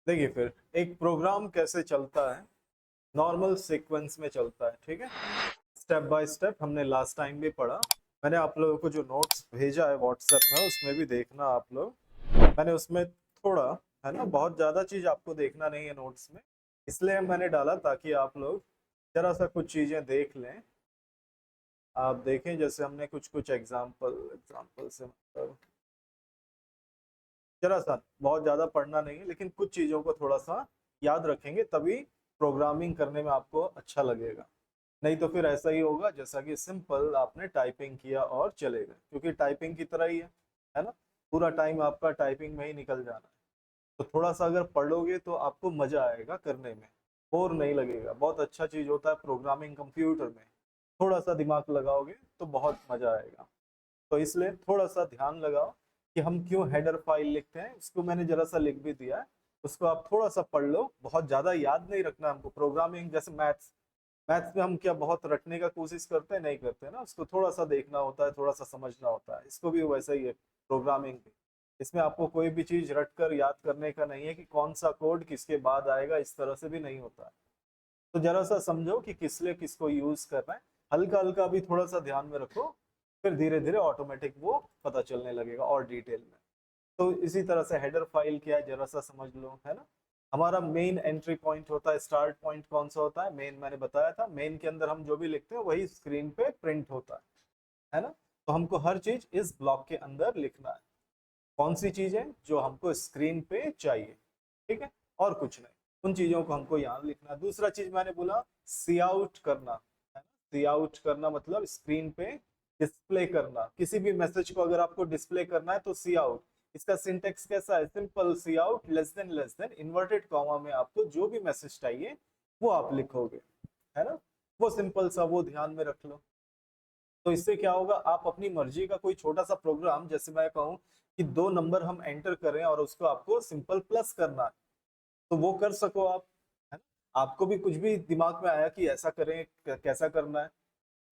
देखिए फिर एक प्रोग्राम कैसे चलता है, नॉर्मल सीक्वेंस में चलता है, ठीक है। स्टेप बाय स्टेप हमने लास्ट टाइम भी पढ़ा। मैंने आप लोगों को जो नोट्स भेजा है व्हाट्सएप में, उसमें भी देखना आप लोग। मैंने उसमें थोड़ा, है ना, बहुत ज़्यादा चीज़ आपको देखना नहीं है नोट्स में, इसलिए मैंने डाला ताकि आप लोग जरा सा कुछ चीज़ें देख लें। आप देखें, जैसे हमने कुछ कुछ एग्जाम्पल एग्जाम्पल से मतलब जरा सा, बहुत ज़्यादा पढ़ना नहीं है, लेकिन कुछ चीज़ों को थोड़ा सा याद रखेंगे तभी प्रोग्रामिंग करने में आपको अच्छा लगेगा। नहीं तो फिर ऐसा ही होगा जैसा कि सिंपल आपने टाइपिंग किया और चले गए, क्योंकि टाइपिंग की तरह ही है ना। पूरा टाइम आपका टाइपिंग में ही निकल जाना है। तो थोड़ा सा अगर पढ़ोगे तो आपको मजा आएगा करने में, बोर नहीं लगेगा। बहुत अच्छा चीज होता है प्रोग्रामिंग कंप्यूटर में, थोड़ा सा दिमाग लगाओगे तो बहुत मजा आएगा। तो इसलिए थोड़ा सा ध्यान लगाओ कि हम क्यों हेडर फाइल लिखते हैं। उसको मैंने जरा सा लिख भी दिया है, उसको आप थोड़ा सा पढ़ लो। बहुत ज्यादा याद नहीं रखना हमको। प्रोग्रामिंग जैसे मैथ्स, मैथ्स में हम क्या बहुत रटने का कोशिश करते हैं, नहीं करते ना। उसको थोड़ा सा देखना होता है, थोड़ा सा समझना होता है। इसको भी वैसा ही है प्रोग्रामिंग भी। इसमें आपको कोई भी चीज रट कर याद करने का नहीं है कि कौन सा कोड किसके बाद आएगा, इस तरह से भी नहीं होता है। तो जरा सा समझो कि किस लिए किसको यूज कर रहे हैं, हल्का हल्का भी थोड़ा सा ध्यान में रखो। फिर धीरे धीरे ऑटोमेटिक वो पता चलने लगेगा और डिटेल में। तो इसी तरह से हेडर फाइल क्या है जरा सा समझ लो, है ना। हमारा मेन एंट्री पॉइंट होता है, स्टार्ट पॉइंट कौन सा होता है, मेन मैंने बताया था। मेन के अंदर हम जो भी लिखते हैं वही स्क्रीन पे प्रिंट होता है ना। तो हमको हर चीज इस ब्लॉक के अंदर लिखना है। कौन सी चीजें जो हमको स्क्रीन पे चाहिए, ठीक है, और कुछ नहीं। उन चीजों को हमको यहाँ लिखना है। दूसरा चीज मैंने बोला सी आउट करना, है ना। सी आउट करना मतलब स्क्रीन पे डिस्प्ले करना। किसी भी मैसेज को अगर आपको डिस्प्ले करना है तो सी आउट। इसका सिंटेक्स कैसा है, simple, cout less than inverted comma में आपको जो भी मैसेज चाहिए वो आप लिखोगे, है ना। वो सिंपल सा, वो ध्यान में रख लो। तो इससे क्या होगा, आप अपनी मर्जी का कोई छोटा सा प्रोग्राम, जैसे मैं कहूँ कि 2 नंबर हम एंटर करें और उसको आपको सिंपल प्लस करना है, तो वो कर सको आप, है ना। आपको भी कुछ भी दिमाग में आया कि ऐसा करें, कैसा करना है,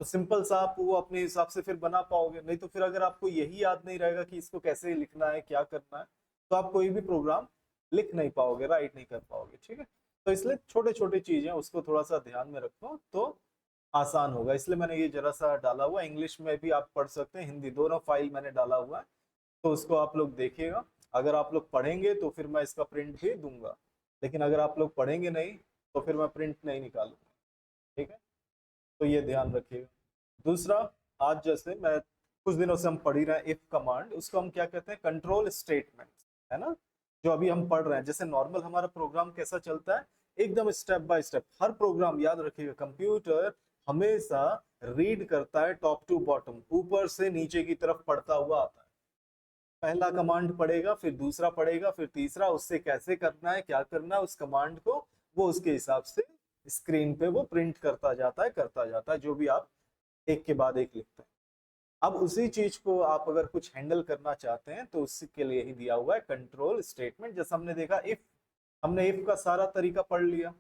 तो सिंपल सा आप वो अपने हिसाब से फिर बना पाओगे। नहीं तो फिर अगर आपको यही याद नहीं रहेगा कि इसको कैसे लिखना है, क्या करना है, तो आप कोई भी प्रोग्राम लिख नहीं पाओगे, राइट नहीं कर पाओगे, ठीक है। तो इसलिए छोटे छोटे चीजें उसको थोड़ा सा ध्यान में रखो तो आसान होगा। इसलिए मैंने ये जरा सा डाला हुआ। इंग्लिश में भी आप पढ़ सकते हैं, हिंदी, दोनों फाइल मैंने डाला हुआ है। तो उसको आप लोग देखिएगा। अगर आप लोग पढ़ेंगे तो फिर मैं इसका प्रिंट भी दूंगा, लेकिन अगर आप लोग पढ़ेंगे नहीं तो फिर मैं प्रिंट नहीं निकालूंगा, ठीक है। तो ये ध्यान रखिएगा। दूसरा, आज जैसे मैं कुछ दिनों से हम पढ़ ही रहे हैं इफ कमांड, उसको हम क्या कहते हैं, कंट्रोल स्टेटमेंट, है ना। जो अभी हम पढ़ रहे हैं, जैसे नॉर्मल हमारा प्रोग्राम कैसा चलता है, एकदम स्टेप बाय स्टेप। हर प्रोग्राम, याद रखिएगा, कंप्यूटर हमेशा रीड करता है टॉप टू बॉटम, ऊपर से नीचे की तरफ पढ़ता हुआ आता है। पहला कमांड पढ़ेगा, फिर दूसरा पढ़ेगा, फिर तीसरा। उससे कैसे करना है, क्या करना है उस कमांड को, वो उसके हिसाब से स्क्रीन पे वो प्रिंट करता जाता है, करता जाता है, जो भी आप एक के बाद एक लिखते हैं। अब उसी चीज को आप अगर कुछ हैंडल करना चाहते हैं तो उसके लिए ही दिया हुआ है कंट्रोल स्टेटमेंट। जैसे हमने देखा इफ, हमने इफ का सारा तरीका पढ़ लिया,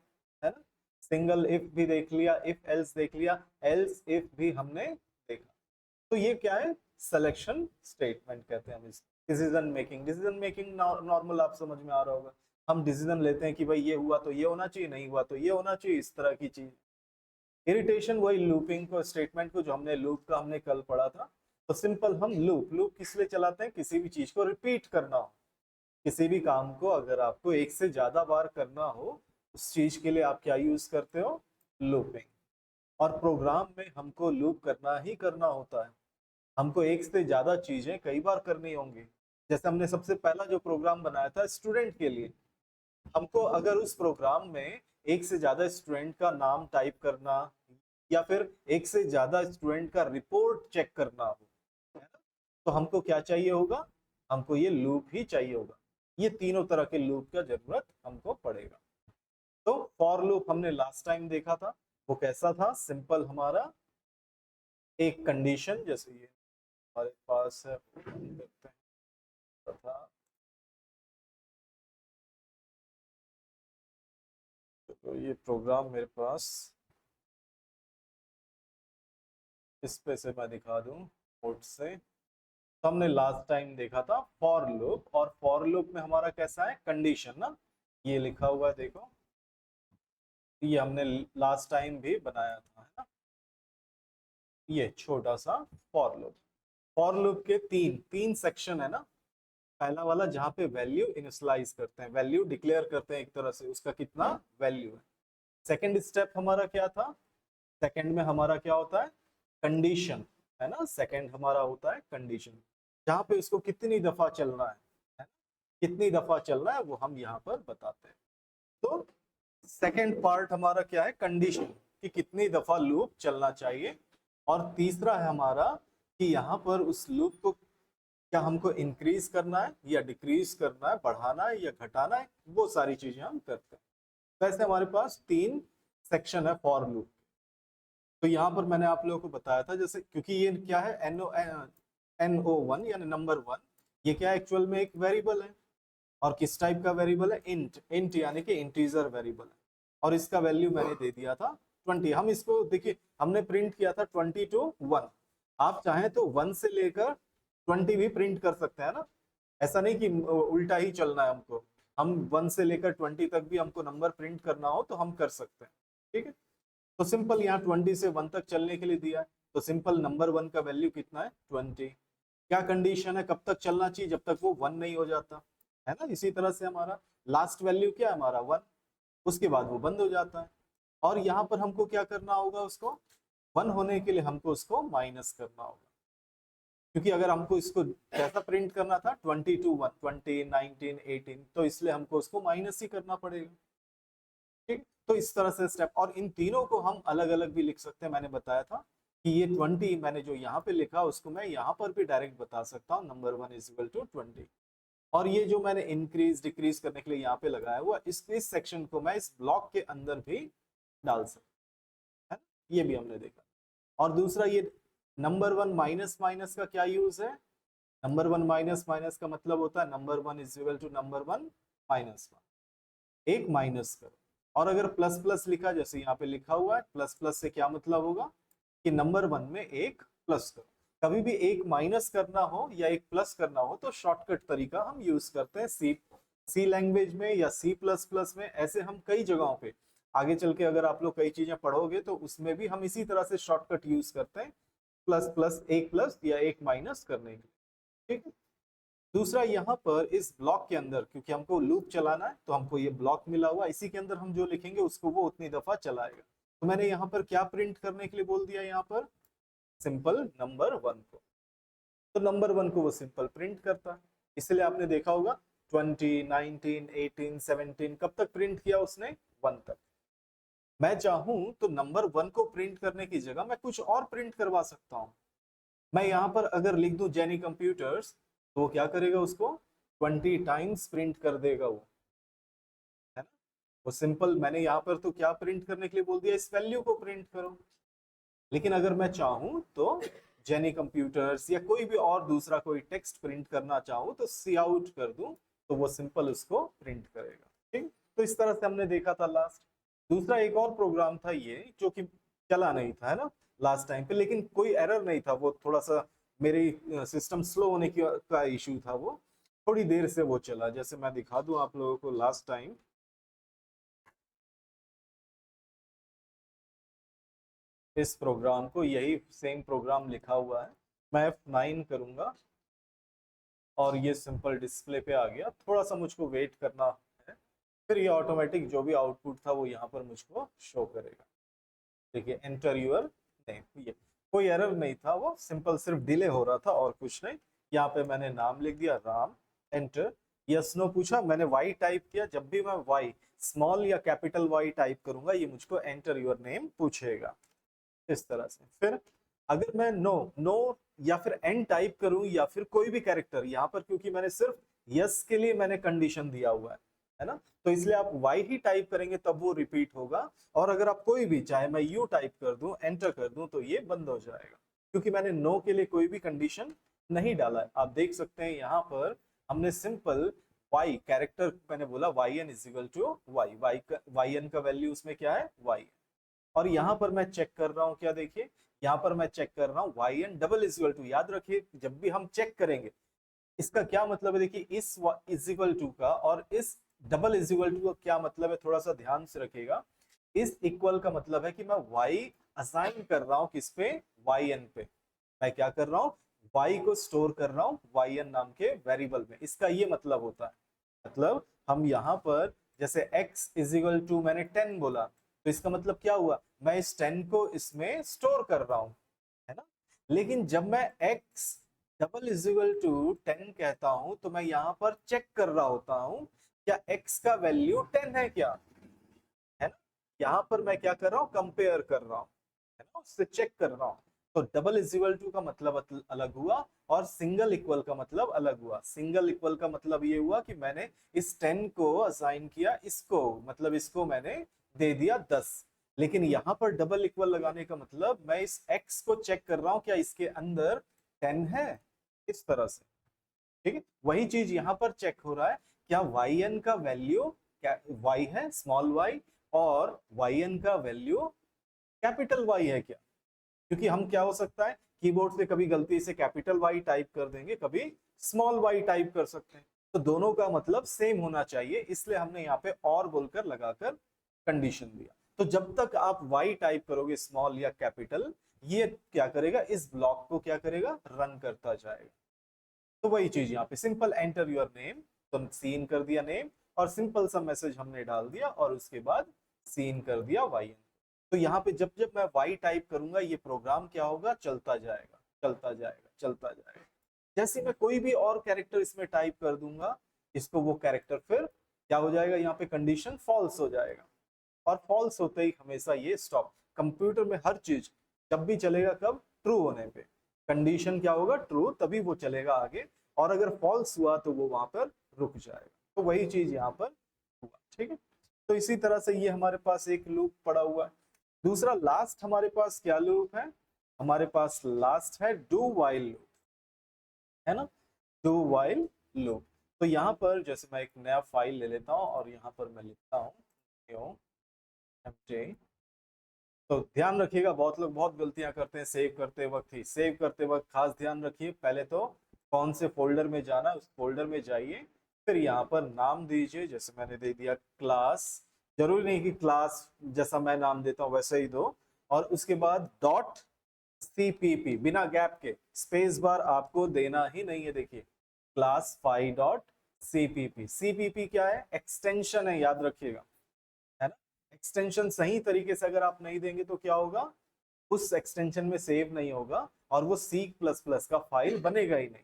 है ना। सिंगल इफ भी देख लिया, इफ एल्स देख लिया, एल्स इफ भी हमने देखा। तो ये क्या है, सिलेक्शन स्टेटमेंट कहते हैं हम इसको। Decision making, decision making normal आप समझ में आ रहा होगा। हम डिसीजन लेते हैं कि भाई ये हुआ तो ये होना चाहिए, नहीं हुआ तो ये होना चाहिए, इस तरह की चीज। इरिटेशन, वही लूपिंग को, स्टेटमेंट को, जो हमने लूप का हमने कल पढ़ा था। तो सिंपल, हम लूप लूप किस लिए चलाते हैं, किसी भी चीज को रिपीट करना हो। किसी भी काम को अगर आपको एक से ज्यादा बार करना हो, उस चीज के लिए आप क्या यूज करते हो, लूपिंग। और प्रोग्राम में हमको लूप करना ही करना होता है। हमको एक से ज्यादा चीजें कई बार करनी होंगी। जैसे हमने सबसे पहला जो प्रोग्राम बनाया था स्टूडेंट के लिए, हमको अगर उस प्रोग्राम में एक से ज्यादा स्टूडेंट का नाम टाइप करना, या फिर एक से ज्यादा स्टूडेंट का रिपोर्ट चेक करना हो, है ना, तो हमको क्या चाहिए होगा, हमको ये लूप ही चाहिए होगा। ये तीनों तरह के लूप का जरूरत हमको पड़ेगा। तो फॉर लूप हमने लास्ट टाइम देखा था, वो कैसा था, सिंपल, हमारा एक कंडीशन, जैसे ये हमारे पास है, देखते हैं तथा। तो ये प्रोग्राम मेरे पास, इस पे से मैं दिखा दूं कोड से। तो हमने लास्ट टाइम देखा था फॉर लूप, और फॉर लूप में हमारा कैसा है, कंडीशन ना। ये लिखा हुआ है देखो, ये हमने लास्ट टाइम भी बनाया था, है ना। ये छोटा सा फॉर लूप, फॉर लूप के तीन तीन सेक्शन है ना। पहला वाला जहाँ पे वैल्यू इनिशियलाइज करते हैं, वैल्यू डिक्लेयर करते हैं एक तरह से, उसका कितना वैल्यू है। सेकंड स्टेप हमारा क्या था, सेकंड में हमारा क्या होता है, कंडीशन, है ना। सेकंड हमारा होता है कंडीशन, जहाँ पे इसको कितनी दफा चलना है, कितनी दफा चलना है वो हम यहाँ पर बताते हैं। तो सेकंड पार्ट हमारा क्या है, कंडीशन, कि कितनी दफा लूप चलना चाहिए। और तीसरा है हमारा कि यहाँ पर उस लूप को क्या हमको इंक्रीज करना है या डिक्रीज करना है, बढ़ाना है या घटाना है, वो सारी चीजें हम करते हैं। वैसे हमारे पास तीन सेक्शन है फॉर लूप। तो यहाँ पर मैंने आप लोगों को बताया था, जैसे क्योंकि ये क्या है, NO1 यानी नंबर वन, ये क्या एक्चुअल में एक वेरिएबल है। और किस टाइप का वेरिएबल है, इंट, इंट यानी कि इंटीजर वेरिएबल है। और इसका वैल्यू मैंने दे दिया था 20। हम इसको देखिए, हमने प्रिंट किया था 20 to 1। आप चाहें तो 1 से लेकर 20 भी प्रिंट कर सकते हैं ना। ऐसा नहीं कि उल्टा ही चलना है हमको, हम 1 से लेकर 20 तक भी हमको नंबर प्रिंट करना हो तो हम कर सकते हैं, ठीक है। तो सिंपल यहाँ 20 से 1 तक चलने के लिए दिया है, तो सिंपल नंबर 1 का वैल्यू कितना है, 20। क्या कंडीशन है, कब तक चलना चाहिए, जब तक वो 1 नहीं हो जाता, है ना। इसी तरह से हमारा लास्ट वैल्यू क्या है, हमारा 1, उसके बाद वो बंद हो जाता है। और यहाँ पर हमको क्या करना होगा, उसको 1 होने के लिए हमको उसको माइनस करना होगा, क्योंकि अगर हमको इसको कैसा प्रिंट करना था, 20 to 1, 20, 19, 18, तो इसलिए हमको उसको माइनस ही करना पड़ेगा, ठीक। तो इस तरह से स्टेप, और इन तीनों को हम अलग अलग भी लिख सकते हैं। मैंने बताया था कि ये 20 मैंने जो यहाँ पे लिखा उसको मैं यहाँ पर भी डायरेक्ट बता सकता हूँ, नंबर 1 इज इक्वल टू 20। और ये जो मैंने इंक्रीज डिक्रीज करने के लिए यहाँ पे लगाया हुआ, इस सेक्शन को मैं इस ब्लॉक के अंदर भी डाल सकता है, ये भी हमने देखा। और दूसरा ये नंबर 1 माइनस माइनस का क्या यूज है, नंबर 1 माइनस माइनस का मतलब होता है number 1 is equal to number 1 minus 1, एक माइनस करो। और अगर प्लस प्लस लिखा, जैसे यहाँ पे लिखा हुआ है, प्लस प्लस से क्या मतलब होगा कि नंबर 1 में एक प्लस करो। कभी भी एक माइनस करना हो या एक प्लस करना हो तो शॉर्टकट तरीका हम यूज करते हैं, सी लैंग्वेज में या C++ में, ऐसे हम कई जगहों पे आगे चल के अगर आप लोग कई चीजें पढ़ोगे तो उसमें भी हम इसी तरह से शॉर्टकट यूज करते हैं, प्लस प्लस, एक प्लस या एक माइनस करने के लिए, ठीक है। दूसरा यहाँ पर इस ब्लॉक के अंदर, क्योंकि हमको लूप चलाना है तो हमको ये ब्लॉक मिला हुआ, इसी के अंदर हम जो लिखेंगे उसको वो उतनी दफा चलाएगा। तो मैंने यहाँ पर क्या प्रिंट करने के लिए बोल दिया, यहाँ पर सिंपल नंबर 1 को, तो नंबर 1 को वो सिंपल प्रिंट करता है। इसलिए आपने देखा होगा 20, 19, 18, 17 कब तक प्रिंट किया उसने, 1 तक। मैं चाहूं तो नंबर 1 को प्रिंट करने की जगह मैं कुछ और प्रिंट करवा सकता हूं। मैं यहाँ पर अगर लिख दूं जेनी कंप्यूटर्स, तो वो क्या करेगा, उसको 20 टाइम्स प्रिंट कर देगा वो, है ना। वो सिंपल, मैंने यहाँ पर तो क्या प्रिंट करने के लिए बोल दिया, इस वैल्यू को प्रिंट करो। लेकिन अगर मैं चाहूँ तो जेनी कंप्यूटर्स या कोई भी और दूसरा कोई टेक्स्ट प्रिंट करना चाहूँ तो सी आउट कर दूं तो वो सिंपल उसको प्रिंट करेगा, ठीक। तो इस तरह से हमने देखा था लास्ट। दूसरा एक और प्रोग्राम था ये, जो कि चला नहीं था, है ना, लास्ट टाइम पे, लेकिन कोई एरर नहीं था, वो थोड़ा सा मेरी सिस्टम स्लो होने का इशू था, वो थोड़ी देर से वो चला। जैसे मैं दिखा दूं आप लोगों को, लास्ट टाइम इस प्रोग्राम को, यही सेम प्रोग्राम लिखा हुआ है, मैं F9 करूंगा और ये सिंपल डिस्प्ले पे आ गया। थोड़ा सा मुझको वेट करना है, फिर ये ऑटोमेटिक जो भी आउटपुट था वो यहाँ पर मुझको शो करेगा। देखिए, एंटर यूर नेम, ये कोई एरर नहीं था, वो सिंपल सिर्फ डिले हो रहा था और कुछ नहीं। यहाँ पे मैंने नाम लिख दिया राम, एंटर, यस नो पूछा, मैंने वाई टाइप किया। जब भी मैं वाई, स्मॉल या कैपिटल वाई टाइप करूंगा ये मुझको एंटर यूर नेम पूछेगा, इस तरह से। फिर अगर मैं नो नो या फिर एन टाइप करूं या फिर कोई भी कैरेक्टर, यहाँ पर क्योंकि मैंने सिर्फ यस के लिए मैंने कंडीशन दिया हुआ है ना, तो इसलिए आप वाई ही टाइप करेंगे तब वो रिपीट होगा। और अगर आप कोई भी, चाहे मैं यू टाइप कर दूं, एंटर कर दूं, तो ये बंद हो जाएगा, क्योंकि मैंने नो के लिए कोई भी कंडीशन नहीं डाला है। आप देख सकते हैं यहाँ पर हमने सिंपल वाई कैरेक्टर, मैंने बोला Y N is equal to Y, Y N का वैल्यू उसमें क्या है, वाई। और यहाँ पर मैं चेक कर रहा हूँ क्या, देखिए यहाँ पर मैं चेक कर रहा हूँ Y N double is equal to. याद रखिए जब भी हम चेक करेंगे, इसका क्या मतलब है, देखिए इस इज इक्वल टू का और इस डबल इज इक्वल टू का क्या मतलब है, थोड़ा सा ध्यान से रखिएगा। इस इक्वल का मतलब है कि मैं y असाइन कर रहा हूं किस पे, yn पे। मैं क्या कर रहा हूं, y को स्टोर कर रहा हूं yn नाम के वेरिएबल में, इसका ये मतलब होता है। मतलब हम यहाँ पर जैसे x इज इक्वल टू मैंने 10 बोला, तो इसका मतलब क्या हुआ, मैं इस 10 को इसमें स्टोर कर रहा हूं, है ना। लेकिन जब मैं x double is equal to 10 कहता हूं, तो मैं यहाँ पर चेक कर रहा होता हूं क्या x का वैल्यू 10 है क्या, है ना। यहाँ पर मैं क्या कर रहा हूँ, कंपेयर कर रहा हूँ, है ना, उससे चेक कर रहा हूँ। तो डबल इज इक्वल टू का मतलब अलग हुआ और सिंगल इक्वल का मतलब अलग हुआ। सिंगल इक्वल का मतलब ये हुआ कि मैंने इस 10 को असाइन किया इसको, मतलब इसको मैंने दे दिया 10। लेकिन यहाँ पर डबल इक्वल लगाने का मतलब मैं इस x को चेक कर रहा हूँ क्या इसके अंदर 10 है, इस तरह से। ठीक है, वही चीज यहाँ पर चेक हो रहा है, क्या yn का वैल्यू क्या y है, स्मॉल y, और yn का वैल्यू कैपिटल Y है क्या। क्योंकि हम क्या हो सकता है, कीबोर्ड से कभी गलती से कैपिटल Y टाइप कर देंगे, कभी स्मॉल y टाइप कर सकते हैं, तो दोनों का मतलब सेम होना चाहिए, इसलिए हमने यहाँ पे और बोलकर लगाकर कंडीशन दिया। तो जब तक आप y टाइप करोगे स्मॉल या कैपिटल, ये क्या करेगा, इस ब्लॉक को क्या करेगा, रन करता जाएगा। तो वही चीज यहाँ पे सिंपल एंटर योर नेम, तो सीन कर दिया नेम, और सिंपल सा मैसेज हमने डाल दिया, और उसके बाद सीन कर दिया वाई। तो यहाँ पे जब जब मैं वाई टाइप करूंगा, ये प्रोग्राम क्या होगा, चलता जाएगा चलता जाएगा चलता जाएगा। जैसे मैं कोई भी और कैरेक्टर इसमें टाइप कर दूंगा, इसको वो कैरेक्टर फिर क्या हो जाएगा, यहाँ पे कंडीशन फॉल्स हो जाएगा, और फॉल्स होते ही हमेशा ये स्टॉप। कंप्यूटर में हर चीज जब भी चलेगा, कब, ट्रू होने पे। कंडीशन क्या होगा, ट्रू, तभी वो चलेगा आगे, और अगर फॉल्स हुआ तो वो वहां पर रुक जाएगा। तो वही चीज यहाँ पर हुआ, ठीक है। तो इसी तरह से ये हमारे पास एक लूप पड़ा हुआ है। दूसरा लास्ट हमारे पास क्या लूप है, हमारे पास लास्ट है डू वाइल लूप, है ना, डू वाइल लूप। तो यहाँ पर जैसे मैं एक नया फाइल ले लेता हूँ, और यहाँ पर मैं लिखता हूँ न्यू एम्प्टी। तो ध्यान रखिएगा, बहुत लोग बहुत गलतियां करते हैं सेव करते वक्त ही। सेव करते वक्त खास ध्यान रखिए, पहले तो कौन से फोल्डर में जाना, उस फोल्डर में जाइए, फिर यहाँ पर नाम दीजिए, जैसे मैंने दे दिया क्लास। जरूरी नहीं कि क्लास जैसा मैं नाम देता हूँ वैसे ही दो, और उसके बाद डॉट सीपीपी, बिना गैप के, स्पेस बार आपको देना ही नहीं है। देखिए क्लास 5 डॉट सीपीपी, सीपीपी क्या है, एक्सटेंशन है, याद रखिएगा, है ना। एक्सटेंशन सही तरीके से अगर आप नहीं देंगे तो क्या होगा, उस एक्सटेंशन में सेव नहीं होगा, और वो C++ का फाइल बनेगा ही नहीं।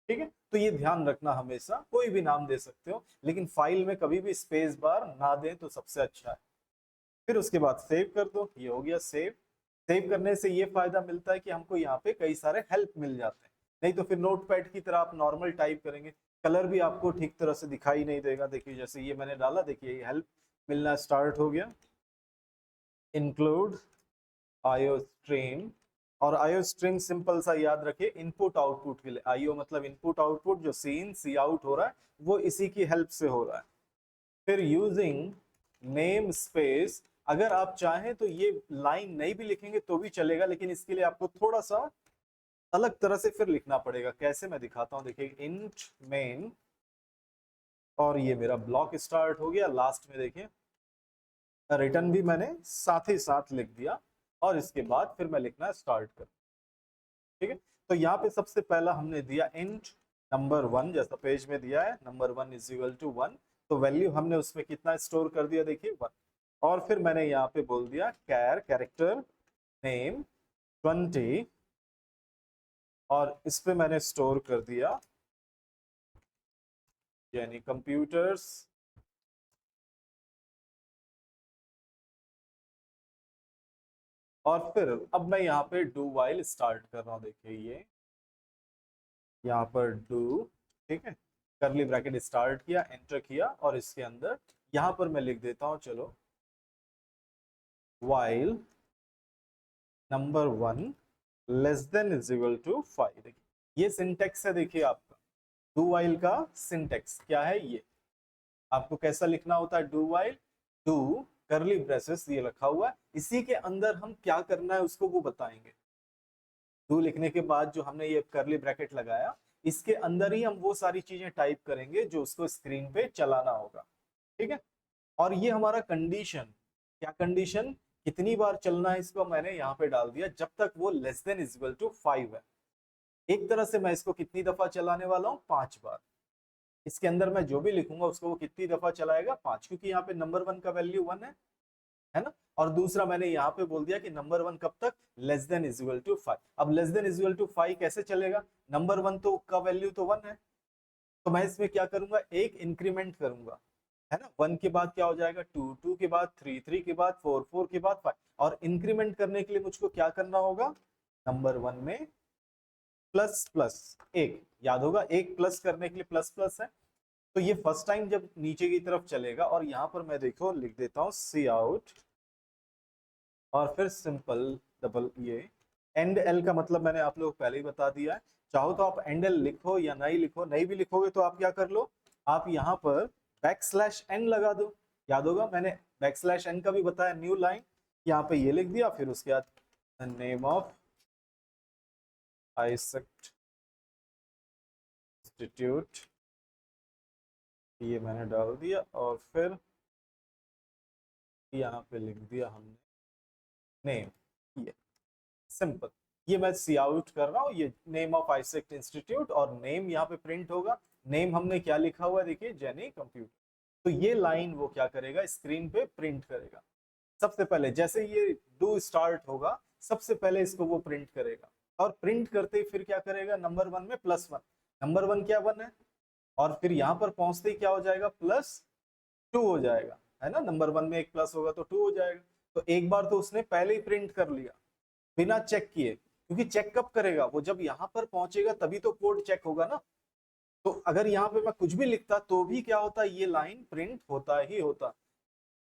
ठीक है, तो ये ध्यान रखना, हमेशा कोई भी नाम दे सकते हो, लेकिन फाइल में कभी भी स्पेस बार ना दें तो सबसे अच्छा है। फिर उसके बाद सेव कर दो, ये हो गया सेव। सेव करने से ये फायदा मिलता है कि हमको यहाँ पे कई सारे हेल्प मिल जाते हैं। नहीं तो फिर नोटपैड की तरह आप नॉर्मल टाइप करेंगे, कलर भी आपको ठीक तरह से दिखाई नहीं देगा। देखिए जैसे ये मैंने डाला, देखिए ये हेल्प मिलना स्टार्ट हो गया। इंक्लूड आईओ स्ट्रीम, और आईओ स्ट्रीम सिंपल सा याद रखिए, इनपुट आउटपुट के लिए। आईओ मतलब इनपुट आउटपुट, जो सीन सी आउट हो रहा है वो इसी की हेल्प से हो रहा है। फिर यूजिंग नेम स्पेस, अगर आप चाहें तो ये लाइन नहीं भी लिखेंगे तो भी चलेगा, लेकिन इसके लिए आपको थोड़ा सा अलग तरह से फिर लिखना पड़ेगा। कैसे, मैं दिखाता हूं, देखिए इंट मेन, और ये मेरा ब्लॉक स्टार्ट हो गया। लास्ट में देखिए रिटर्न भी मैंने साथ ही साथ लिख दिया, और इसके बाद फिर मैं लिखना स्टार्ट कर। ठीक है, तो यहाँ पे सबसे पहला हमने दिया इंट नंबर 1, जैसा पेज में दिया है, नंबर 1 इज इक्वल टू 1। तो वैल्यू हमने उसमें कितना स्टोर कर दिया, देखिए 1। और फिर मैंने यहाँ पे बोल दिया कैरेक्टर नेम 20, और इस पे मैंने स्टोर कर दिया यानी कंप्यूटर्स। और फिर अब मैं यहाँ पे डू वाइल स्टार्ट कर रहा हूँ, देखिए ये यहाँ पर डू, ठीक है, करली ब्रैकेट स्टार्ट किया, एंटर किया, और इसके अंदर यहाँ पर मैं लिख देता हूँ, चलो while number 1 less than is equal to 5। देखिए ये सिंटेक्स है, देखिए आपका डू वाइल का सिंटेक्स क्या है ये। आपको कैसा लिखना होता है, डू वाइल, डू करली ब्रेसेस ये रखा हुआ है, इसी के अंदर हम क्या करना है उसको वो बताएंगे। डू लिखने के बाद जो हमने ये करली ब्रैकेट लगाया, इसके अंदर ही हम वो सारी चीजें टाइप करेंगे जो उसको स्क्रीन पे चलाना होगा। ठीक है, और ये हमारा कंडीशन, क्या कंडीशन, कितनी बार चलना है इसको मैंने यहाँ पे डाल दिया, जब तक वो लेस देन इक्वल टू 5 है। एक तरह से मैं इसको कितनी दफा चलाने वाला हूँ, 5 बार। इसके अंदर मैं जो भी लिखूंगा उसको वो कितनी दफा चलाएगा, 5, क्योंकि यहाँ पे नंबर 1 का वैल्यू 1 है ना। और दूसरा मैंने यहाँ पे बोल दिया कि नंबर 1 कब तक, लेस देन इक्वल टू 5। अब लेस देन इक्वल टू 5 कैसे चलेगा, नंबर 1 तो का वैल्यू तो 1 है, तो मैं इसमें क्या करूंगा, एक इंक्रीमेंट करूंगा, है ना। 1 के बाद क्या हो जाएगा 2, 2 के बाद 3, 3 के बाद 4, 4 के बाद 5। और इंक्रीमेंट करने के लिए मुझको क्या करना होगा, नंबर 1 में प्लस प्लस एक, याद होगा एक प्लस करने के लिए प्लस प्लस है। तो ये फर्स्ट टाइम जब नीचे की तरफ चलेगा, और यहाँ पर मैं देखो लिख देता हूँ सी आउट, और फिर सिंपल डबल ये एंड एल का मतलब मैंने आप लोग पहले ही बता दिया है। चाहो तो आप एंड एल लिखो या नहीं लिखो, नहीं भी लिखोगे तो आप क्या कर लो, आप यहाँ पर बैक स्लैश एन लगा दो। याद होगा मैंने बैक स्लैश एन का भी बताया, न्यू लाइन, यहाँ पे ये लिख दिया, फिर उसके बाद नेम ऑफ आइसेक्ट इंस्टीट्यूट, ये मैंने डाल दिया, और फिर यहाँ पे लिख दिया हमने नेम, ये सिंपल। ये मैं सी आउट कर रहा हूँ, ये नेम ऑफ आइसेक्ट इंस्टीट्यूट, और नेम यहाँ पे प्रिंट होगा। नेम हमने क्या लिखा हुआ है, देखिए जेनी कंप्यूटर। तो ये लाइन वो क्या करेगा, स्क्रीन पे प्रिंट करेगा। सबसे पहले जैसे ये डू स्टार्ट होगा, सबसे पहले इसको वो प्रिंट करेगा, और प्रिंट करते ही फिर क्या करेगा, नंबर 1 में +1, नंबर 1 क्या 1 है, और फिर यहाँ पर पहुंचते ही क्या हो जाएगा, +2 हो जाएगा, है ना। नंबर 1 में एक प्लस होगा तो 2 हो जाएगा। तो एक बार तो उसने पहले ही प्रिंट कर लिया बिना चेक किए, क्योंकि चेक कब करेगा, वो जब यहाँ पर पहुंचेगा तभी तो कोड चेक होगा ना। तो अगर यहाँ पे मैं कुछ भी लिखता तो भी क्या होता, ये लाइन प्रिंट होता ही होता,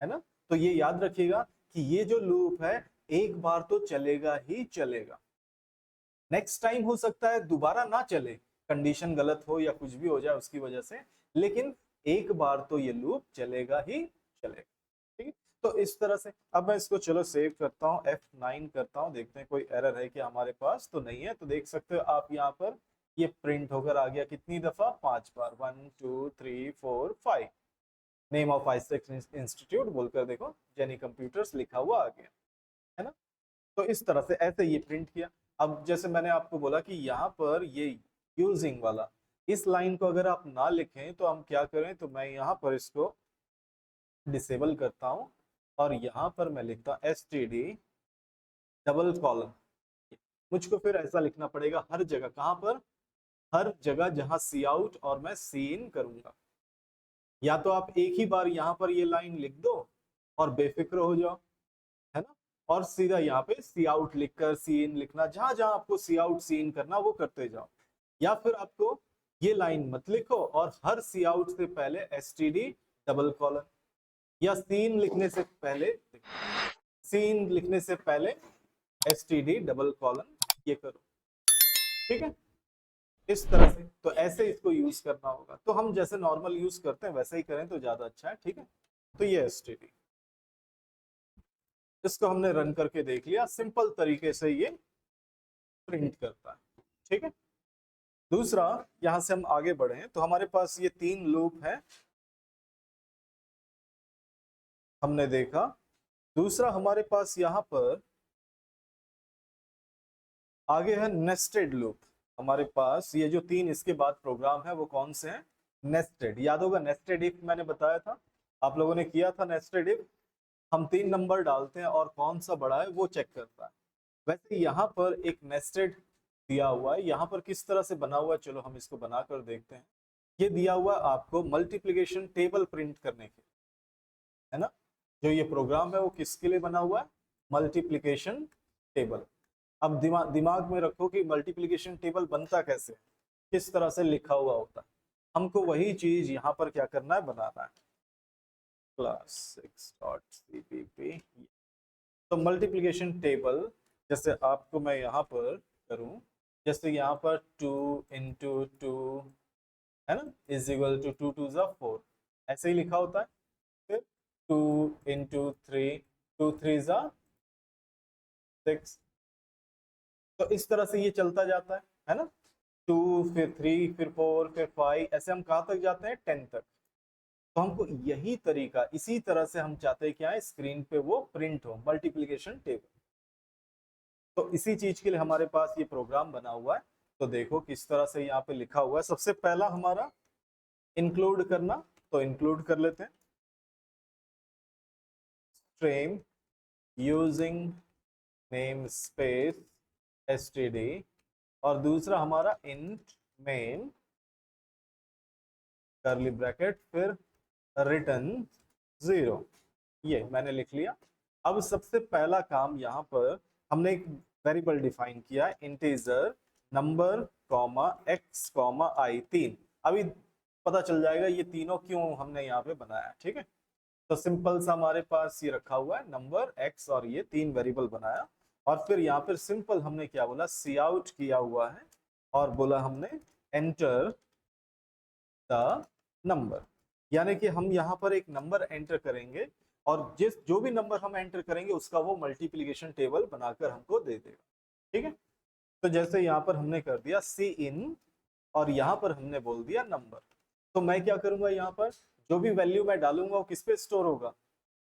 है ना। तो ये याद रखिएगा कि ये जो लूप है एक बार तो चलेगा ही चलेगा। नेक्स्ट टाइम हो सकता है दोबारा ना चले, कंडीशन गलत हो या कुछ भी हो जाए उसकी वजह से, लेकिन एक बार तो ये लूप चलेगा ही चलेगा। ठीक है, तो इस तरह से अब मैं इसको चलो सेव करता हूँ, F9 करता हूँ, देखते हैं कोई एरर है कि हमारे पास, तो नहीं है। तो देख सकते हो आप यहाँ पर ये प्रिंट होकर आ गया कितनी दफा, 5 बार, 1 2 3 4 5। नेम ऑफ आइसेक्ट इंस्टीट्यूट बोलकर देखो जेनी कंप्यूटर्स लिखा हुआ आ गया, है ना। तो इस तरह से ऐसे ये प्रिंट किया। अब जैसे मैंने आपको बोला कि यहाँ पर ये यूजिंग वाला, इस लाइन को अगर आप ना लिखें तो हम क्या करें, तो मैं यहाँ पर इसको डिसेबल करता हूँ, और यहाँ पर मैं लिखता हूँ STD डबल कॉलन। मुझको फिर ऐसा लिखना पड़ेगा हर जगह, कहाँ पर, हर जगह जहां सी आउट और मैं सी इन करूंगा। या तो आप एक ही बार यहाँ पर ये लाइन लिख दो और बेफिक्र हो जाओ, है ना, और सीधा यहाँ पे सी आउट लिखकर सी इन लिखना, जहां जहां आपको सी आउट सी इन करना वो करते जाओ। या फिर आपको ये लाइन मत लिखो और हर सी आउट से पहले STD डबल कॉलन, या सीन लिखने से पहले, सीन लिखने से पहले STD डबल कॉलन, ये करो। ठीक है, इस तरह से तो ऐसे इसको यूज करना होगा। तो हम जैसे नॉर्मल यूज करते हैं वैसे ही करें तो ज्यादा अच्छा है। ठीक है, तो ये STD, इसको हमने रन करके देख लिया, सिंपल तरीके से ये प्रिंट करता है। ठीक है, दूसरा यहां से हम आगे बढ़े तो हमारे पास ये 3 लूप है, हमने देखा। दूसरा हमारे पास यहाँ पर आगे है नेस्टेड लूप। हमारे पास ये जो 3 इसके बाद प्रोग्राम है वो कौन से हैं, नेस्टेड। याद होगा नेस्टेड इफ मैंने बताया था, आप लोगों ने किया था। नेस्टेड इफ हम 3 नंबर डालते हैं और कौन सा बड़ा है वो चेक करता है। वैसे यहाँ पर एक नेस्टेड दिया हुआ है, यहाँ पर किस तरह से बना हुआ है, चलो हम इसको बनाकर देखते हैं। ये दिया हुआ है आपको मल्टीप्लिकेशन टेबल प्रिंट करने के, है ना। जो ये प्रोग्राम है वो किसके लिए बना हुआ है, मल्टीप्लिकेशन टेबल। अब दिमाग में रखो कि मल्टीप्लिकेशन टेबल बनता कैसे है, किस तरह से लिखा हुआ होता है। हमको वही चीज यहाँ पर क्या करना है, बनाना है। क्लास 6.cpp, तो मल्टीप्लिकेशन टेबल जैसे आपको मैं यहाँ पर करूँ, जैसे यहाँ पर 2 into 2, है ना, इज इक्वल टू 2 2 ज़ा 4, ऐसे ही लिखा होता है। फिर 2 into 3, 2 3 ज़ा 6। तो इस तरह से ये चलता जाता है ना। 2, फिर 3, फिर 4, फिर 5, ऐसे हम कहाँ तक जाते हैं? 10 तक। तो हमको यही तरीका, इसी तरह से हम चाहते हैं क्या है, स्क्रीन पे वो प्रिंट हो, मल्टीप्लिकेशन टेबल। तो इसी चीज के लिए हमारे पास ये प्रोग्राम बना हुआ है। तो देखो किस तरह से यहाँ पे लिखा हुआ है। सबसे पहला हमारा इंक्लूड करना, तो इंक्लूड कर लेते हैं stream using name space std, और दूसरा हमारा इंट मेन करली ब्रैकेट फिर रिटर्न 0। ये मैंने लिख लिया। अब सबसे पहला काम यहाँ पर हमने एक वेरिएबल डिफाइन किया है, integer number comma x comma i, 3। अभी पता चल जाएगा ये तीनों क्यों हमने यहाँ पे बनाया, ठीक है। तो सिंपल सा हमारे पास ये रखा हुआ है नंबर एक्स, और ये 3 वेरिएबल बनाया। और फिर यहाँ पर सिंपल हमने क्या बोला, सी आउट किया हुआ है, और बोला हमने एंटर द नंबर, यानी कि हम यहाँ पर एक नंबर एंटर करेंगे, और जो भी नंबर हम एंटर करेंगे उसका वो मल्टीप्लिकेशन टेबल बनाकर हमको दे देगा, ठीक है। तो जैसे यहाँ पर हमने कर दिया सी इन, और यहाँ पर हमने बोल दिया नंबर। तो मैं क्या करूंगा, यहाँ पर जो भी वैल्यू मैं डालूंगा वो किस पे स्टोर होगा?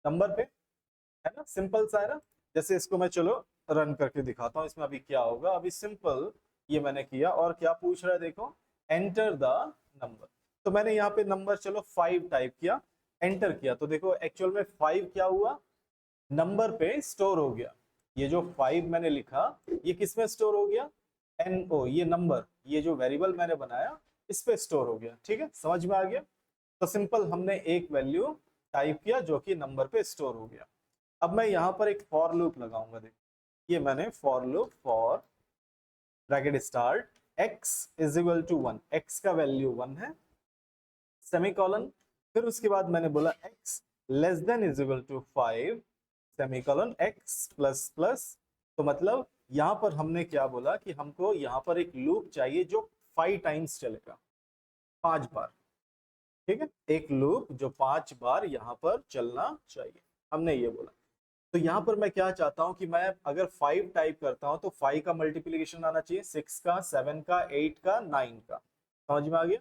नंबर पे, है ना। सिंपल सा है ना। जैसे इसको मैं चलो रन करके दिखाता हूँ, इसमें अभी क्या होगा। अभी सिंपल ये मैंने किया, और क्या पूछ रहा है देखो, एंटर द नंबर। तो मैंने यहाँ पे नंबर चलो 5 टाइप किया, एंटर किया, तो देखो एक्चुअल में 5 क्या हुआ, नंबर पे स्टोर हो गया। ये जो 5 मैंने लिखा ये किस में स्टोर हो गया? NO, ये नंबर, ये जो वेरिएबल मैंने बनाया इस पे स्टोर हो गया, ठीक है। समझ में आ गया। तो सिंपल हमने एक वैल्यू टाइप किया जो कि नंबर पे स्टोर हो गया। अब मैं यहाँ पर एक फॉर लूप लगाऊंगा, देखो ये मैंने for loop, for bracket start x is equal to 1, x का वैल्यू 1 है, सेमीकोलन, फिर उसके बाद मैंने बोला x less than is equal to 5, semicolon x plus plus. तो मतलब यहाँ पर हमने क्या बोला कि हमको यहाँ पर एक लूप चाहिए जो 5 टाइम्स चलेगा, 5 बार, ठीक है। एक लूप जो 5 बार यहाँ पर चलना चाहिए, हमने ये बोला। तो यहाँ पर मैं क्या चाहता हूँ कि मैं अगर 5 टाइप करता हूँ तो 5 का मल्टीप्लीकेशन आना चाहिए, 6 का, 7 का, 8 का, 9 का। समझ में आ गया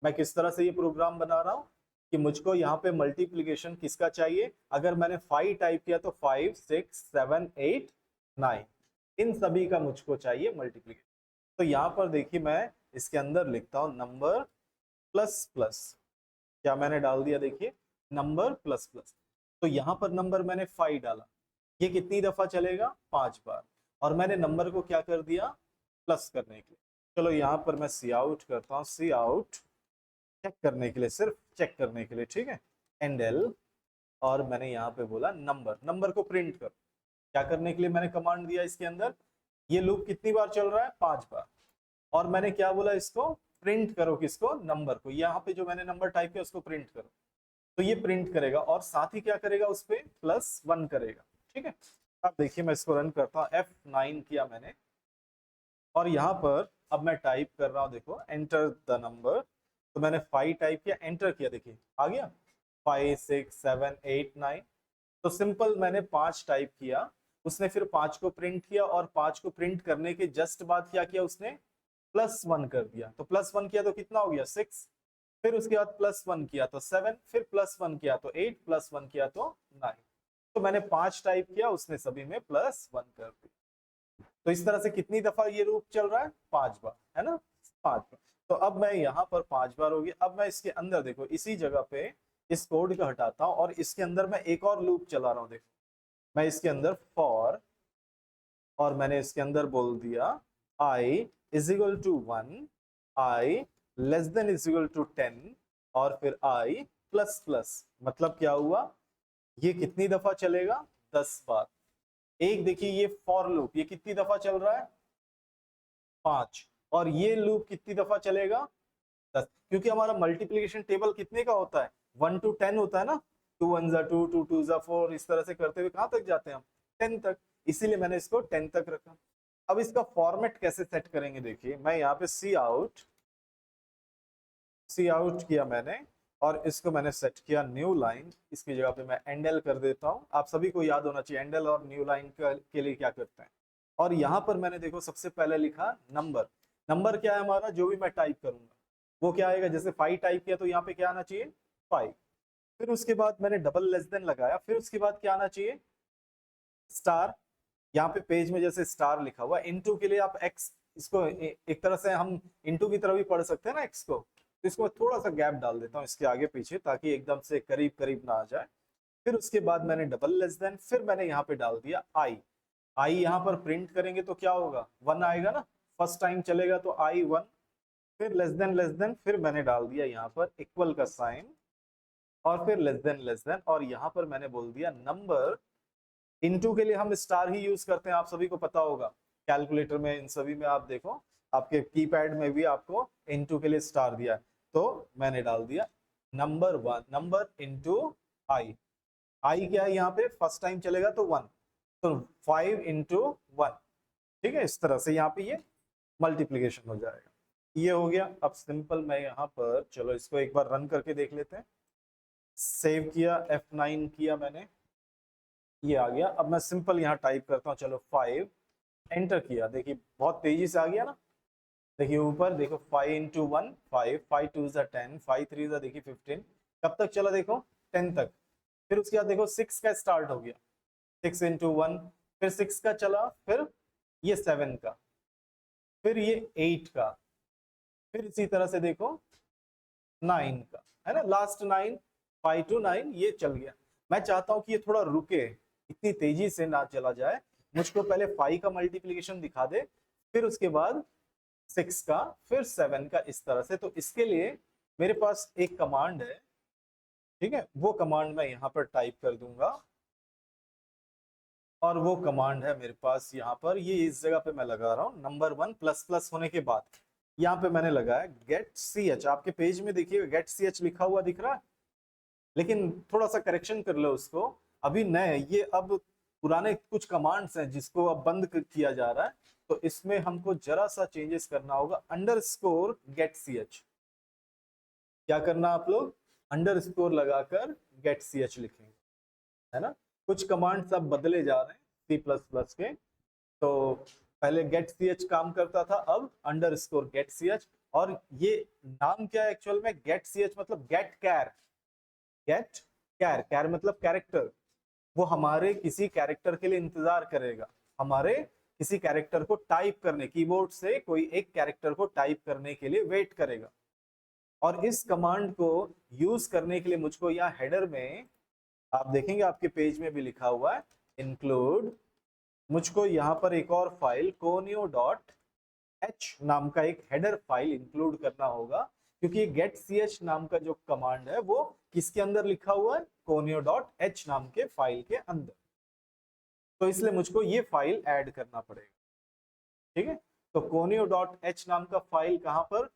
मैं किस तरह से ये प्रोग्राम बना रहा हूँ, कि मुझको यहाँ पे मल्टीप्लीकेशन किसका चाहिए। अगर मैंने 5 टाइप किया तो 5, 6, 7, 8, 9, इन सभी का मुझको चाहिए मल्टीप्लीकेशन। तो यहाँ पर देखिए मैं इसके अंदर लिखता हूँ नंबर प्लस प्लस, क्या मैंने डाल दिया, देखिए नंबर प्लस प्लस। तो यहाँ पर नंबर मैंने 5 डाला, ये कितनी दफा चलेगा? 5 बार। और मैंने नंबर को क्या कर दिया? प्लस करने के लिए। चलो यहाँ पर मैं सी आउट करता हूँ, सी आउट चेक करने के लिए, सिर्फ चेक करने के लिए, ठीक है, एंडल। और मैंने यहाँ पे बोला नंबर, नंबर को प्रिंट कर। क्या करने के लिए मैंने कमांड दिया इसके अंदर, ये लूप कितनी बार चल रहा है? 5 बार। और मैंने क्या बोला, इसको प्रिंट करो, किसको? नंबर को। यहाँ पे जो मैंने नंबर टाइप किया उसको प्रिंट करो। तो ये प्रिंट करेगा, और साथ ही क्या करेगा, उस पर +1 करेगा, ठीक है। अब देखिए मैं इसको रन करता हूँ, F9 किया मैंने, और यहाँ पर अब मैं टाइप कर रहा हूँ, देखो एंटर द नंबर। तो मैंने 5 टाइप किया, एंटर किया, देखिए आ गया 5, 6, 7, 8, 9। तो सिंपल मैंने 5 टाइप किया, उसने फिर 5 को प्रिंट किया, और 5 को प्रिंट करने के जस्ट बाद क्या किया उसने? +1 कर दिया। तो +1 किया तो कितना हो गया? 6। फिर उसके बाद +1 किया तो 7, फिर +1 किया तो 8, +1 किया तो 9। तो मैंने 5 टाइप किया, उसने सभी में +1 कर दिया। तो इस तरह से कितनी दफा ये लूप चल रहा है? 5 बार, है ना, 5 बार। तो अब मैं यहाँ पर 5 बार हो गया। अब मैं इसके अंदर देखो इसी जगह पे इस कोड को हटाता हूँ, और इसके अंदर मैं एक और लूप चला रहा हूँ। देखो मैं इसके अंदर फॉर, और मैंने इसके अंदर बोल दिया i is equal to 1, i less than is equal to 10, और फिर i प्लस प्लस। मतलब क्या हुआ, ये कितनी दफा चलेगा? 10 बार। एक देखिए ये फॉर लूप, ये कितनी दफा चल रहा है? 5। और ये लूप कितनी दफा चलेगा? 10। क्योंकि हमारा मल्टीप्लीकेशन टेबल कितने का होता है? 1 to 10 होता है ना। 2 1 2, 2 2 4, इस तरह से करते हुए कहां तक जाते हैं हम? 10 तक। इसीलिए मैंने इसको 10 तक रखा। अब इसका फॉर्मेट कैसे सेट करेंगे, देखिए मैं यहाँ पे सी आउट किया मैंने, और इसको मैंने सेट किया न्यू लाइन। इसकी जगह पे मैं एंडल कर देता हूँ। आप सभी को याद होना चाहिए एंडल और न्यू लाइन के लिए क्या करते हैं। और यहाँ पर मैंने देखो सबसे पहले लिखा नंबर, नंबर क्या है हमारा, जो भी मैं टाइप करूंगा वो क्या आएगा, जैसे 5 टाइप किया तो यहाँ पे क्या आना चाहिए 5। फिर उसके बाद मैंने डबल लेस देन लगाया, फिर उसके बाद क्या आना चाहिए स्टार। यहाँ पे पेज में जैसे स्टार लिखा हुआ, इनटू के लिए आप एक्स, इसको एक तरह से हम इनटू की तरह भी पढ़ सकते हैं ना एक्स को, तो इसको थोड़ा सा गैप डाल देता हूँ इसके आगे पीछे ताकि एकदम से करीब करीब ना आ जाए। फिर उसके बाद मैंने डबल लेस देन, फिर मैंने यहाँ पे डाल दिया आई। आई यहाँ पर प्रिंट करेंगे तो क्या होगा 1 आएगा ना, फर्स्ट टाइम चलेगा तो आई 1। फिर लेस देन फिर मैंने डाल दिया यहाँ पर इक्वल का साइन, और फिर लेस देन, और यहाँ पर मैंने बोल दिया नंबर। इनटू के लिए हम स्टार ही यूज करते हैं, आप सभी को पता होगा, कैलकुलेटर में इन सभी में आप देखो, आपके कीपैड में भी आपको इनटू के लिए स्टार दिया है। तो मैंने डाल दिया नंबर 1, नंबर इनटू आई। आई क्या है यहाँ पे, फर्स्ट टाइम चलेगा तो 1, तो 5 इंटू 1। ठीक है, इस तरह से यहाँ पे ये मल्टीप्लीकेशन हो जाएगा। ये हो गया। अब सिंपल मैं यहाँ पर, चलो इसको एक बार रन करके देख लेते हैं। सेव किया, F9 किया मैंने, ये आ गया। अब मैं सिंपल यहाँ टाइप करता हूँ, चलो 5, एंटर किया, देखिए बहुत तेजी से आ गया ना। देखिए ऊपर देखो 5 इंटू 1 5, 5 2 10, 5 3 देखिए 15। कब तक चला देखो 10 तक। फिर उसके बाद देखो 6 का स्टार्ट हो गया, 6 इंटू 1, फिर 6 का चला, फिर ये 7 का, फिर ये 8 का, फिर इसी तरह से देखो 9 का, है ना, लास्ट 9, 5 to 9 ये चल गया। मैं चाहता हूं कि ये थोड़ा रुके, इतनी तेजी से ना चला जाए, मुझको पहले 5 का मल्टीप्लीकेशन दिखा दे, फिर उसके बाद 6 का, फिर 7 का, इस तरह से। तो इसके लिए मेरे पास एक कमांड है, ठीक है, वो कमांड मैं यहाँ पर टाइप कर दूंगा, और वो कमांड है मेरे पास यहाँ पर, ये इस जगह पे मैं लगा रहा हूँ नंबर 1 प्लस प्लस होने के बाद यहाँ पे मैंने लगाया गेट सी एच। आपके पेज में देखिए गेट सी एच लिखा हुआ दिख रहा है, लेकिन थोड़ा सा करेक्शन कर लो उसको, अभी नए ये अब पुराने कुछ कमांड्स हैं जिसको अब बंद किया जा रहा है, तो इसमें हमको जरा सा चेंजेस करना होगा। अंडरस्कोर गेट सी एच, क्या करना आप लोग, अंडरस्कोर लगाकर गेट सी एच लिखेंगे, है ना। कुछ कमांड्स अब बदले जा रहे हैं सी प्लस प्लस के, तो पहले गेट सी एच काम करता था, अब अंडरस्कोर गेट सी एच। और ये नाम क्या है एक्चुअल में, गेट सी एच मतलब गेट कैर, गेट कैर, कैर मतलब कैरेक्टर, वो हमारे किसी कैरेक्टर के लिए इंतजार करेगा, हमारे किसी कैरेक्टर को टाइप करने, कीबोर्ड से कोई एक कैरेक्टर को टाइप करने के लिए वेट करेगा। और इस कमांड को यूज करने के लिए मुझको यहाँ हेडर में आप देखेंगे, आपके पेज में भी लिखा हुआ है इंक्लूड, मुझको यहाँ पर एक और फाइल कोनियो डॉट एच नाम का एक हेडर फाइल इंक्लूड करना होगा, क्योंकि ये गेट सी एच नाम का जो कमांड है वो किसके अंदर लिखा हुआ है, कोनियो डॉट एच नाम के फाइल के अंदर, तो इसलिए मुझको ये फाइल ऐड करना पड़ेगा। ठीक है, तो कोनियो डॉट एच नाम का फाइल कहां पर,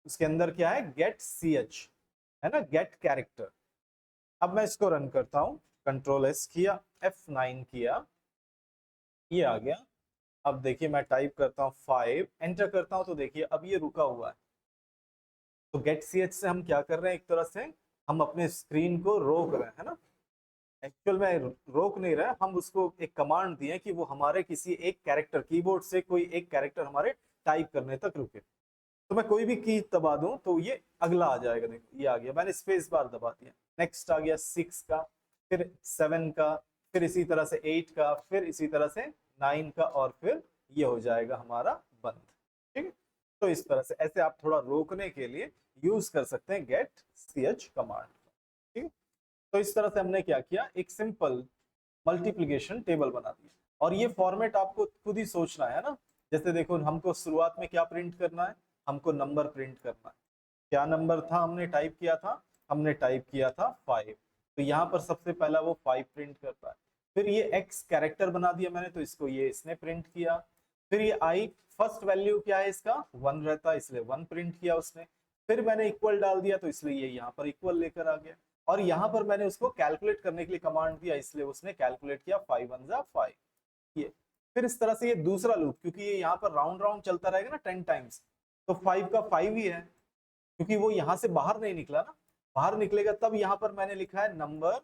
उसके अंदर क्या है गेट सी एच, है ना, गेट कैरेक्टर। अब मैं इसको रन करता हूं, कंट्रोल एस किया, F9 किया, ये आ गया। अब देखिए मैं टाइप करता हूँ 5, एंटर करता हूँ, तो देखिए अब ये रुका हुआ है। तो गेट सी एच से हम क्या कर रहे हैं, एक तरह से हम अपने स्क्रीन को रोक रहे हैं, है ना। एक्चुअल में रोक नहीं रहे, हम उसको एक कमांड दिए कि वो हमारे किसी एक कैरेक्टर, कीबोर्ड से कोई एक कैरेक्टर हमारे टाइप करने तक रुके। तो मैं कोई भी की दबा दूं तो ये अगला आ जाएगा, देखो ये आ गया, मैंने स्पेस बार दबा दिया, नेक्स्ट आ गया 6 का, फिर 7 का, फिर इसी तरह से 8 का, फिर इसी तरह से 9 का, और फिर ये हो जाएगा हमारा बंद। ठीक है, तो इस तरह से ऐसे आप थोड़ा रोकने के लिए यूज कर सकते हैं गेट सी एच कमांड। ठीक है, तो इस तरह से हमने क्या किया, एक सिंपल मल्टीप्लिकेशन टेबल बना दिया। और ये फॉर्मेट आपको खुद ही सोचना है ना, जैसे देखो हमको शुरुआत में क्या प्रिंट करना है, हमको नंबर प्रिंट करना है। क्या नंबर था हमने टाइप किया था, हमने टाइप किया था 5, तो यहाँ पर सबसे पहला वो 5 प्रिंट करता है। फिर ये x कैरेक्टर बना दिया मैंने, तो इसको ये इसने प्रिंट किया। फिर ये i फर्स्ट वैल्यू क्या है इसका 1 रहता है, इसलिए 1 प्रिंट किया उसने। फिर मैंने इक्वल डाल दिया, तो इसलिए ये यहाँ पर इक्वल लेकर आ गया। और यहाँ पर मैंने उसको कैलकुलेट करने के लिए कमांड दिया, इसलिए उसने कैलकुलेट किया 5 1 जा 5 ये। फिर इस तरह से ये दूसरा लूप, क्योंकि ये यहाँ पर राउंड राउंड चलता रहेगा ना 10 टाइम्स, तो 5 का 5 ही है, क्योंकि वो यहाँ से बाहर नहीं निकला ना, बाहर निकलेगा तब यहाँ पर मैंने लिखा है नंबर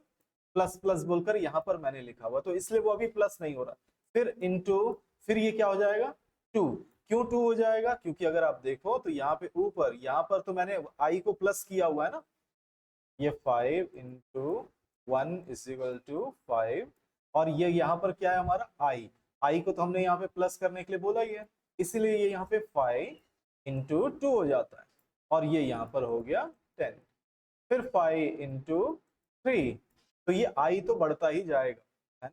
प्लस प्लस बोलकर यहाँ पर मैंने लिखा हुआ, तो इसलिए वो अभी प्लस नहीं हो रहा। फिर इनटू, फिर ये क्या हो जाएगा 2, क्यों 2 हो जाएगा? क्योंकि अगर आप देखो तो यहाँ पे ऊपर, यहाँ पर तो मैंने i को प्लस किया हुआ है ना, ये 5 इंटू 1 इज इक्वल टू 5, और ये यहाँ पर क्या है हमारा i को तो हमने यहाँ पे प्लस करने के लिए बोला ही है, इसलिए ये यहाँ पे 5 इंटू 2 हो जाता है, और ये यहाँ पर हो गया 10, फिर 5 इंटू 3, तो ये i तो बढ़ता ही जाएगा, है ना?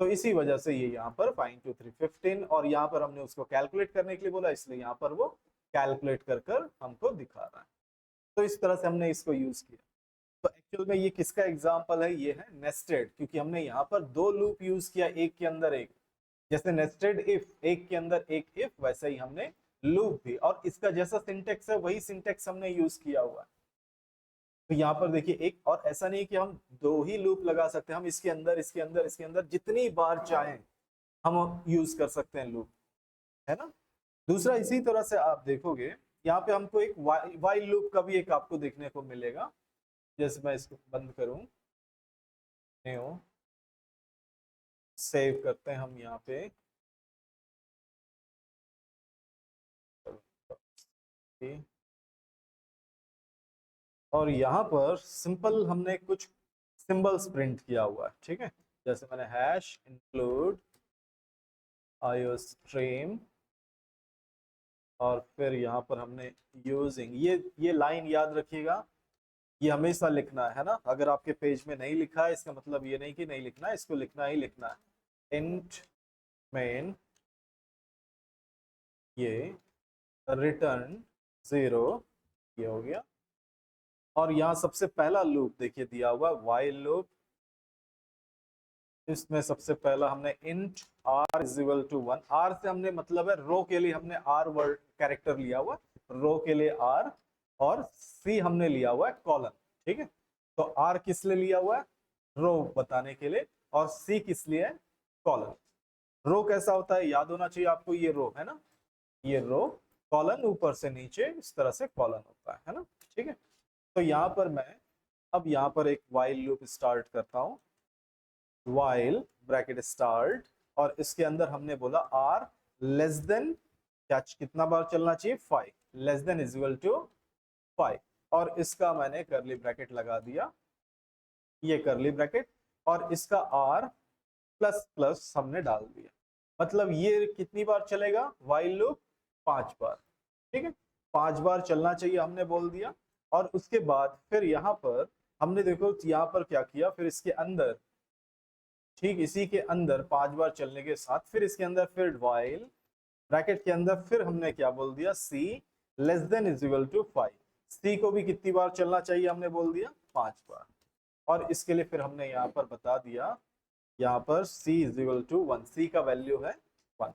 तो इसी वजह से ये यहाँ पर 5 इंटू 3 15, और यहाँ पर हमने उसको कैलकुलेट करने के लिए बोला, इसलिए यहाँ पर वो कैलकुलेट कर हमको दिखा रहा है। तो इस तरह से हमने इसको यूज किया। तो एक्चुअल में ये किसका एग्जाम्पल है? ये है नेस्टेड, क्योंकि हमने यहाँ पर 2 लूप यूज किया एक के अंदर एक, जैसे नेस्टेड इफ, एक के अंदर एक इफ, वैसे ही हमने लूप भी, और इसका जैसा सिंटेक्स है वही सिंटेक्स हमने यूज किया हुआ है। तो यहाँ पर देखिए एक, और ऐसा नहीं कि हम 2 ही लूप लगा सकते हैं, हम इसके अंदर इसके अंदर इसके अंदर जितनी बार चाहें हम यूज कर सकते हैं लूप, है ना? दूसरा इसी तरह से आप देखोगे यहाँ पे हमको एक वाइल लूप का भी एक आपको देखने को मिलेगा। जैसे मैं इसको बंद करूं, न्यू, सेव करते हैं हम यहाँ पे, और यहाँ पर सिंपल हमने कुछ सिंबल्स प्रिंट किया हुआ है, ठीक है? जैसे मैंने हैश इंक्लूड आईओस्ट्रीम, और फिर यहाँ पर हमने यूजिंग, ये लाइन याद रखिएगा, ये हमेशा लिखना है ना, अगर आपके पेज में नहीं लिखा है इसका मतलब ये नहीं कि नहीं लिखना है, इसको लिखना ही लिखना है। इंट मेन, ये रिटर्न 0, ये हो गया, और यहाँ सबसे पहला लूप देखिए दिया हुआ व्हाइल लूप, इसमें सबसे पहला हमने int r is equal to 1, r से हमने मतलब है रो के लिए हमने r वर्ड कैरेक्टर लिया हुआ, रो के लिए r, और c हमने लिया हुआ है कॉलन, ठीक है? तो r किस लिए लिया हुआ है? रो बताने के लिए, और c किस लिए है? कॉलन। रो कैसा होता है याद होना चाहिए आपको, ये रो है ना, ये रो, कॉलन ऊपर से नीचे इस तरह से कॉलन होता है ना, ठीक है? तो यहाँ पर मैं अब यहाँ पर एक वाइल लूप स्टार्ट करता हूँ, वाइल ब्रैकेट स्टार्ट, और इसके अंदर हमने बोला r लेस देन, क्या कितना बार चलना चाहिए? 5, less than is equal to 5, और इसका मैंने करली ब्रैकेट लगा दिया, ये करली ब्रैकेट, और इसका r प्लस प्लस हमने डाल दिया, मतलब ये कितनी बार चलेगा वाइल लूप? 5 बार, ठीक है? 5 बार चलना चाहिए हमने बोल दिया, और उसके बाद फिर यहाँ पर हमने देखो यहाँ पर क्या किया, फिर इसके अंदर, ठीक इसी के अंदर 5 बार चलने के साथ फिर इसके अंदर फिर वाइल ब्रैकेट के अंदर फिर हमने क्या बोल दिया? c less than is equal to 5, c को भी कितनी बार चलना चाहिए हमने बोल दिया? 5 बार, और इसके लिए फिर हमने यहाँ पर बता दिया, यहाँ पर c is equal to 1, c का वैल्यू है 1,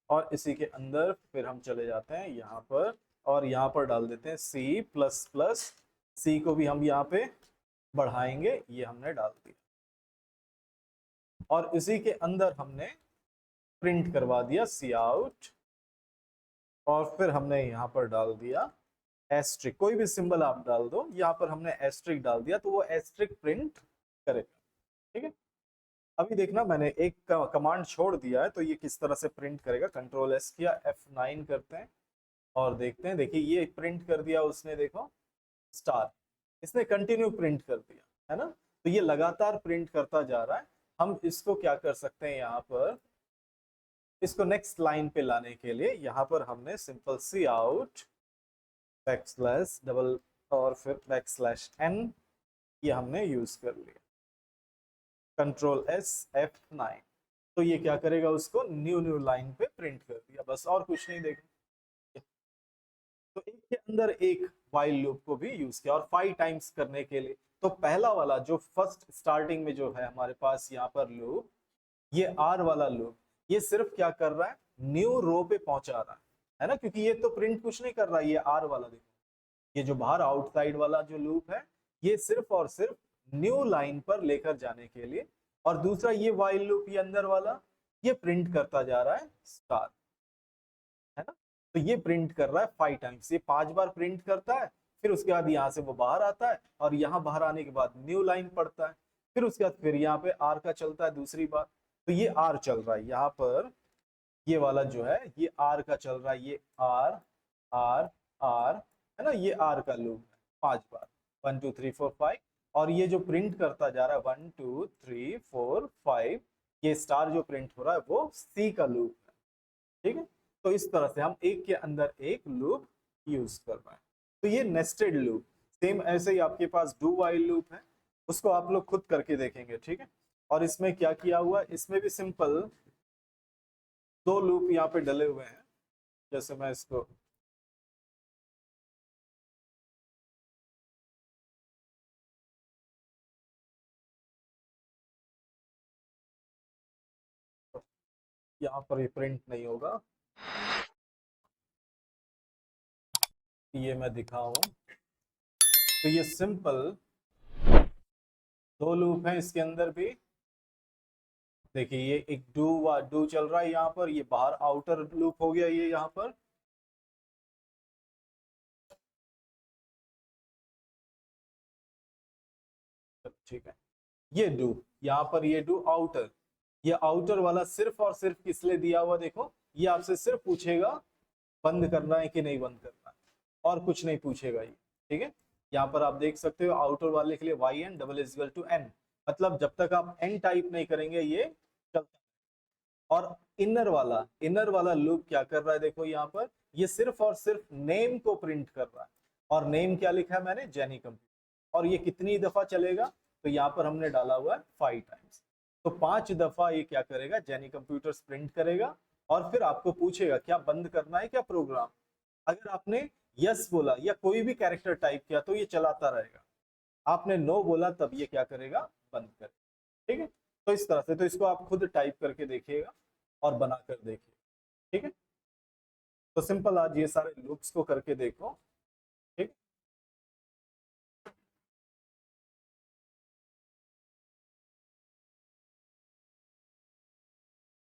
और इसी के अंदर फिर हम चले जाते हैं यहाँ पर, और यहाँ पर डाल देते हैं c प्लस प्लस, c को भी हम यहाँ पे बढ़ाएंगे, ये हमने डाल दिया, और इसी के अंदर हमने प्रिंट करवा दिया सी आउट, और फिर हमने यहाँ पर डाल दिया एस्ट्रिक, कोई भी सिंबल आप डाल दो, यहाँ पर हमने एस्ट्रिक डाल दिया तो वो एस्ट्रिक प्रिंट करेगा, ठीक है? अभी देखना मैंने एक कमांड छोड़ दिया है, तो ये किस तरह से प्रिंट करेगा। कंट्रोल एस किया, F9 करते हैं और देखते हैं। देखिए ये प्रिंट कर दिया उसने, देखो स्टार, इसने कंटिन्यू प्रिंट कर दिया, है ना? तो ये लगातार प्रिंट करता जा रहा है। हम इसको क्या कर सकते हैं, यहाँ पर इसको नेक्स्ट लाइन पे लाने के लिए यहाँ पर हमने सिंपल सी आउट बैकस्लैश डबल और फिर बैकस्लैश n, ये हमने यूज कर लिया। कंट्रोल एस F9, तो ये क्या करेगा, उसको न्यू लाइन पे प्रिंट कर दिया, बस और कुछ नहीं। देखो तो एक के अंदर एक वाइल लूप को भी यूज किया, और 5 टाइम्स करने के लिए। तो पहला वाला जो फर्स्ट स्टार्टिंग में जो है हमारे पास यहाँ पर लूप, ये R वाला लूप, ये सिर्फ क्या कर रहा है, न्यू रो पे पहुंचा रहा है ना, क्योंकि ये तो प्रिंट कुछ नहीं कर रहा है। ये R वाला देखो, ये जो बाहर आउटसाइड वाला जो लूप है, ये सिर्फ और सिर्फ न्यू लाइन पर लेकर जाने के लिए। और दूसरा ये वाइल लूप, ये अंदर वाला, ये प्रिंट करता जा रहा है स्टार, है ना? तो ये प्रिंट कर रहा है 5 टाइम्स, ये 5 बार प्रिंट करता है, फिर उसके बाद यहाँ से वो बाहर आता है, और यहाँ बाहर आने के बाद न्यू लाइन पढ़ता है, फिर उसके बाद फिर यहाँ पे R का चलता है दूसरी बार। तो ये R चल रहा है यहाँ पर, ये वाला जो है ये आर का चल रहा है, ये आर आर आर है ना, ये आर का लूप है 5 बार, 1 2 3 4 5। और ये जो प्रिंट करता जा रहा है 1 2 3 4 5, ये स्टार जो प्रिंट हो रहा है वो सी का लूप है। ठीक है, तो इस तरह से हम एक के अंदर एक लूप यूज कर रहे हैं। तो ये नेस्टेड लूप, सेम ऐसे ही आपके पास डू वाइल लूप है, उसको आप लोग खुद करके देखेंगे। ठीक है, और इसमें क्या किया हुआ, इसमें भी सिंपल 2 लूप यहाँ पे डले हुए हैं। जैसे मैं इसको यहाँ पर, ये प्रिंट नहीं होगा, ये मैं दिखाऊं, तो ये सिंपल 2 लूप हैं इसके अंदर भी। देखिए ये एक डू चल रहा है यहाँ पर, ये बाहर आउटर लूप हो गया ये यहाँ पर। ठीक है, ये डू यहाँ पर, ये डू आउटर, ये आउटर वाला सिर्फ और सिर्फ किस लिए दिया हुआ, देखो ये आपसे सिर्फ पूछेगा बंद करना है कि नहीं बंद करना है, और कुछ नहीं पूछेगा ये। ठीक है, यहाँ पर आप देख सकते हो आउटर वाले के लिए Y N double is equal to N, मतलब जब तक आप एन टाइप नहीं करेंगे ये चलता है। और इनर वाला लूप क्या कर रहा है, देखो यहाँ पर ये सिर्फ और सिर्फ नेम को प्रिंट कर रहा है। और नेम क्या लिखा है मैंने, जेनी कंप्यूटर। और ये कितनी दफा चलेगा, तो यहाँ पर हमने डाला हुआ है 5 टाइम्स, तो 5 दफा ये क्या करेगा, जेनी कंप्यूटर्स प्रिंट करेगा। और फिर आपको पूछेगा क्या बंद करना है क्या प्रोग्राम। अगर आपने यस बोला या कोई भी कैरेक्टर टाइप किया तो ये चलाता रहेगा, आपने नो बोला तब ये क्या करेगा, बंद करेगा। ठीक है, तो इस तरह से, तो इसको आप खुद टाइप करके देखिएगा और बना कर देखिए। ठीक है, तो सिंपल आज ये सारे लूप्स को करके देखो।